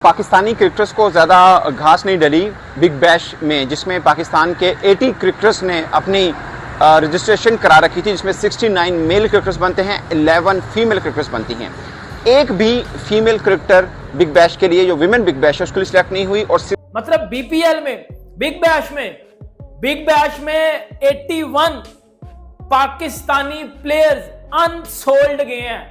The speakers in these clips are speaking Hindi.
पाकिस्तानी क्रिकेटर्स को ज़्यादा घास नहीं डली बिग बैश में, जिसमें पाकिस्तान के 80 क्रिकेटर्स ने अपनी रजिस्ट्रेशन करा रखी थी, जिसमें 69 मेल क्रिकेटर्स बनते हैं, 11 फीमेल क्रिकेटर्स बनती हैं। एक भी फीमेल क्रिकेटर बिग बैश के लिए, जो विमेन बिग बैश है, उसके लिए सिलेक्ट नहीं हुई। और मतलब बीपीएल में बिग बैश में 81 पाकिस्तानी प्लेयर्स अनसोल्ड गए हैं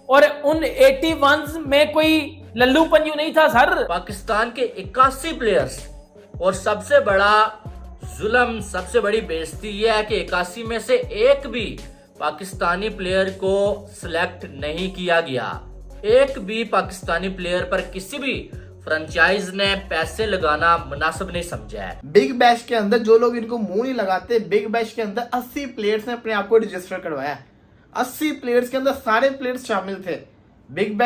और उन 81 में कोई लल्लू पंजू नहीं था सर। पाकिस्तान के 81 प्लेयर्स, और सबसे बड़ा जुल्म, सबसे बड़ी बेइज्जती यह है कि 81 में से एक भी पाकिस्तानी प्लेयर को सिलेक्ट नहीं किया गया। एक भी पाकिस्तानी प्लेयर पर किसी भी फ्रेंचाइज ने पैसे लगाना मुनासिब नहीं समझा है। बिग बैश के अंदर जो लोग इनको मुंह नहीं लगाते, बिग बैश के अंदर 80 प्लेयर्स ने अपने आप को रजिस्टर करवाया। 80 प्लेयर्स के अंदर सारे प्लेयर्स शामिल थे। बिग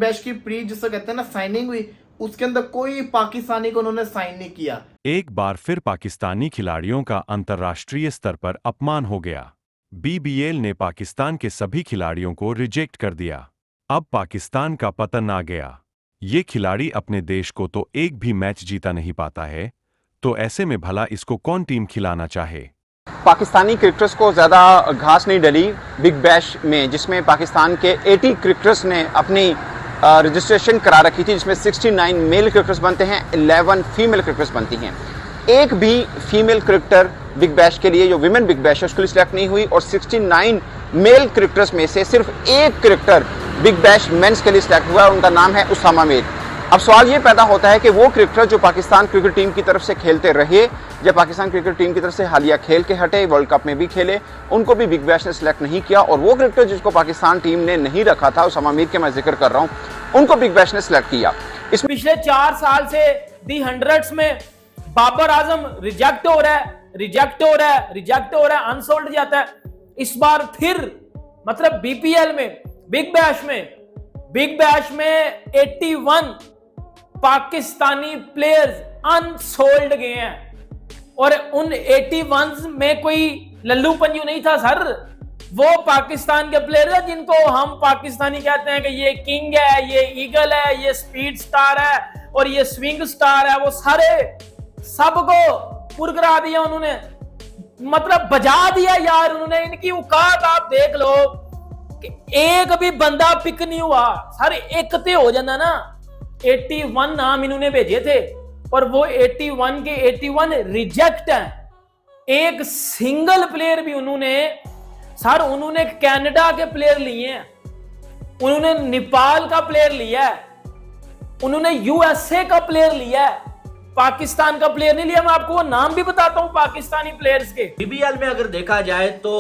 बैश की प्री जिसको कहते हैं ना साइनिंग हुई, उसके अंदर कोई पाकिस्तानी को उन्होंने साइन नहीं किया। एक बार फिर पाकिस्तानी खिलाड़ियों का अंतर्राष्ट्रीय स्तर पर अपमान हो गया। बीबीएल ने पाकिस्तान के सभी खिलाड़ियों को रिजेक्ट कर दिया। अब पाकिस्तान का पतन आ गया। ये खिलाड़ी अपने देश को तो एक भी मैच जीता नहीं पाता है, तो ऐसे में भला इसको कौन टीम खिलाना चाहे। पाकिस्तानी क्रिकेटर्स को ज़्यादा घास नहीं डली बिग बैश में, जिसमें पाकिस्तान के 80 क्रिकेटर्स ने अपनी रजिस्ट्रेशन करा रखी थी, जिसमें 69 मेल क्रिकेटर्स बनते हैं, 11 फीमेल क्रिकेटर्स बनती हैं। एक भी फीमेल क्रिकेटर बिग बैश के लिए, जो विमेन बिग बैश है, उसके लिए सिलेक्ट नहीं हुई। और 69 मेल क्रिकेटर्स में से सिर्फ एक क्रिकेटर बिग बैश मेंस के लिए सिलेक्ट हुआ और उनका नाम है उसामा मीर। अब सवाल ये पैदा होता है कि वो क्रिकेटर जो पाकिस्तान क्रिकेट टीम की तरफ से खेलते रहे, जब पाकिस्तान क्रिकेट टीम की तरफ से हालिया खेल के हटे, वर्ल्ड कप में भी खेले, उनको भी बिग बैश ने सिलेक्ट नहीं किया। और वो क्रिकेटर जिसको पाकिस्तान टीम ने नहीं रखा था, उसामा मीर के मैं जिक्र कर रहा हूं, उनको बिग बैश ने सिलेक्ट किया। इस पिछले 4 साल से दी हंड्रेड्स में बाबर आजम रिजेक्ट हो रहा है, अनसोल्ड जाता है। इस बार फिर मतलब बीपीएल में बिग बैश में 81 पाकिस्तानी प्लेयर्स अनसोल्ड गए हैं और उन 81 में कोई लल्लू पंजू नहीं था सर। वो पाकिस्तान के प्लेयर है जिनको हम पाकिस्तानी कहते हैं कि ये किंग है, ये ईगल है, ये स्पीड स्टार है और ये स्विंग स्टार है। वो सारे सबको पुरकरा दिया उन्होंने, मतलब बजा दिया यार उन्होंने। इनकी औकात आप देख लो कि एक भी बंदा पिक नहीं हुआ सर। एक ते हो जाना ना, 81 नाम इन्होंने भेजे थे और वो 81 के 81 रिजेक्ट हैं। एक सिंगल प्लेयर भी उन्होंने कनाडा के प्लेयर लिए हैं, उन्होंने नेपाल का प्लेयर लिया है, उन्होंने यूएसए का प्लेयर लिया है, पाकिस्तान का प्लेयर नहीं लिया। मैं आपको वो नाम भी बताता हूं पाकिस्तानी प्लेयर्स के। बीबीएल में अगर देखा जाए तो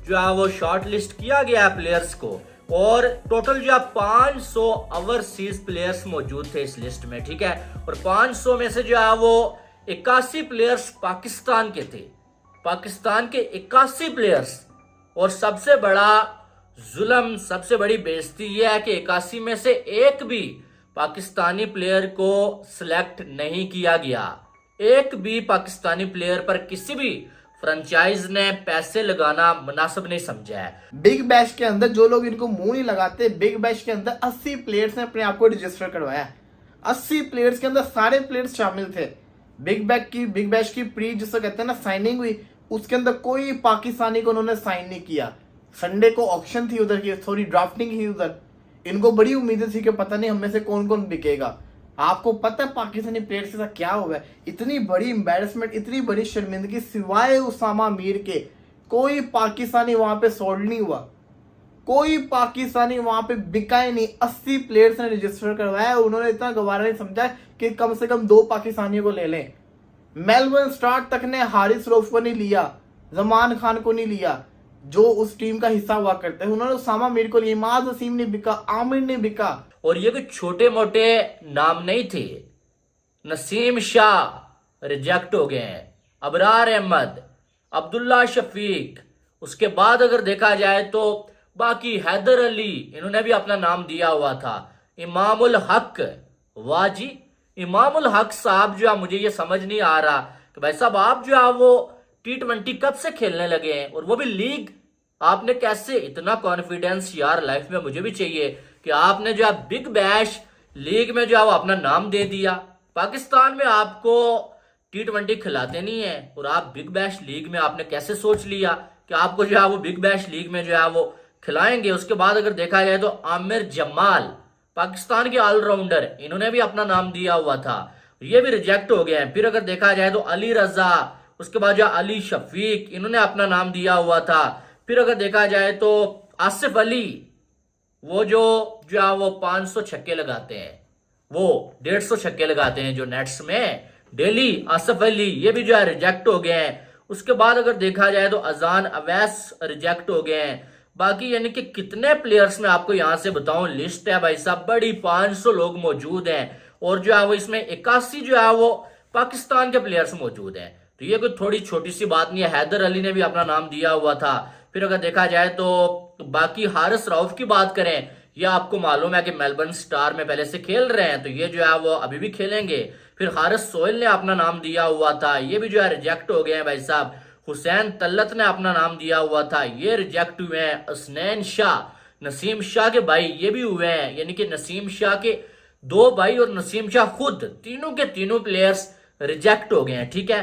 जो है वो शॉर्ट लिस्ट किया गया है प्लेयर्स को, और टोटल जो है 500 ओवरसीज प्लेयर्स मौजूद थे इस लिस्ट में, ठीक है। और 500 में से जो है वो 81 प्लेयर्स पाकिस्तान के थे, पाकिस्तान के 81 प्लेयर्स। और सबसे बड़ा जुल्म, सबसे बड़ी बेइज्जती यह है कि 81 में से एक भी पाकिस्तानी प्लेयर को सिलेक्ट नहीं किया गया। एक भी पाकिस्तानी प्लेयर पर किसी भी फ्रेंचाइज ने पैसे लगाना मुनासिब नहीं समझा है। बिग बैश के अंदर जो लोग इनको मुंह नहीं लगाते, बिग बैश के अंदर 80 प्लेयर्स ने अपने आप को रजिस्टर करवाया। 80 प्लेयर्स के अंदर सारे प्लेयर्स शामिल थे। बिग बैश की प्री जिसको कहते हैं ना साइनिंग हुई, उसके अंदर कोई पाकिस्तानी को उन्होंने साइन नहीं किया। संडे को ऑक्शन थी उधर की, थोड़ी ड्राफ्टिंग ही उधर। इनको बड़ी उम्मीदें थी कि पता नहीं हम में से कौन कौन बिकेगा। आपको पता है पाकिस्तानी प्लेयर्स के साथ क्या हुआ है? इतनी बड़ी एम्बैरेसमेंट, इतनी बड़ी शर्मिंदगी, सिवाय उसामा मीर के कोई पाकिस्तानी वहां पे सोल्ड नहीं हुआ, कोई पाकिस्तानी वहां पे बिका ही नहीं। 80 प्लेयर्स ने रजिस्टर करवाया। उन्होंने इतना गवारा नहीं समझा कि कम से कम 2 पाकिस्तानियों को ले लें। मेलबर्न स्टार तक ने हारिस रऊफ को नहीं लिया, जमान खान को नहीं लिया, जो उस टीम का हिस्सा हुआ करते हैं। उन्होंने उसामा मीर को लिया, इमाद वसीम ने बिका, आमिर ने बिका। और ये कोई छोटे मोटे नाम नहीं थे। नसीम शाह रिजेक्ट हो गए हैं, अबरार अहमद, अब्दुल्ला शफीक। उसके बाद अगर देखा जाए तो बाकी हैदर अली, इन्होंने भी अपना नाम दिया हुआ था। इमामुल हक, वाह जी, इमामुल हक साहब जो है, मुझे ये समझ नहीं आ रहा कि भाई साहब आप जो है वो T20 कब से खेलने लगे हैं, और वो भी लीग। आपने कैसे इतना कॉन्फिडेंस यार लाइफ में मुझे भी चाहिए कि आपने जो है बिग बैश लीग में जो है वो अपना नाम दे दिया। पाकिस्तान में आपको T20 खिलाते नहीं है और आप बिग बैश लीग में आपने कैसे सोच लिया कि आपको जो है वो बिग बैश लीग में जो है वो खिलाएंगे। उसके बाद अगर देखा जाए तो आमिर जमाल पाकिस्तान के ऑलराउंडर, इन्होंने भी अपना नाम दिया हुआ था, ये भी रिजेक्ट हो गए हैं। फिर अगर देखा जाए तो अली रजा, उसके बाद जो अली शफीक, इन्होंने अपना नाम दिया हुआ था। फिर अगर देखा जाए तो आसिफ अली, वो जो है वो 500 छक्के लगाते हैं, वो 150 छक्के लगाते हैं जो नेट्स में डेली, आसिफ अली, ये भी जो है रिजेक्ट हो गए हैं। उसके बाद अगर देखा जाए तो अजान अवैस रिजेक्ट हो गए हैं। बाकी यानी कि कितने प्लेयर्स में आपको यहां से बताऊं, लिस्ट है भाई साहब बड़ी, 500 लोग मौजूद हैं और जो है वो इसमें 81 जो है वो पाकिस्तान के प्लेयर्स मौजूद हैं। तो ये कोई थोड़ी छोटी सी बात नहीं है। हैदर अली ने भी अपना नाम दिया हुआ था। फिर अगर देखा जाए तो बाकी हारिस रऊफ की बात करें, ये आपको मालूम है कि मेलबर्न स्टार में पहले से खेल रहे हैं, तो ये जो है वो अभी भी खेलेंगे। फिर हारिस सोहेल ने अपना नाम दिया हुआ था, ये भी जो है रिजेक्ट हो गए हैं भाई साहब। हुसैन तल्लत ने अपना नाम दिया हुआ था, ये रिजेक्ट हुए हैं। असनैन शाह, नसीम शाह के भाई, ये भी हुए हैं, यानी कि नसीम शाह के 2 भाई और नसीम शाह खुद, तीनों के तीनों प्लेयर्स रिजेक्ट हो गए हैं। ठीक है।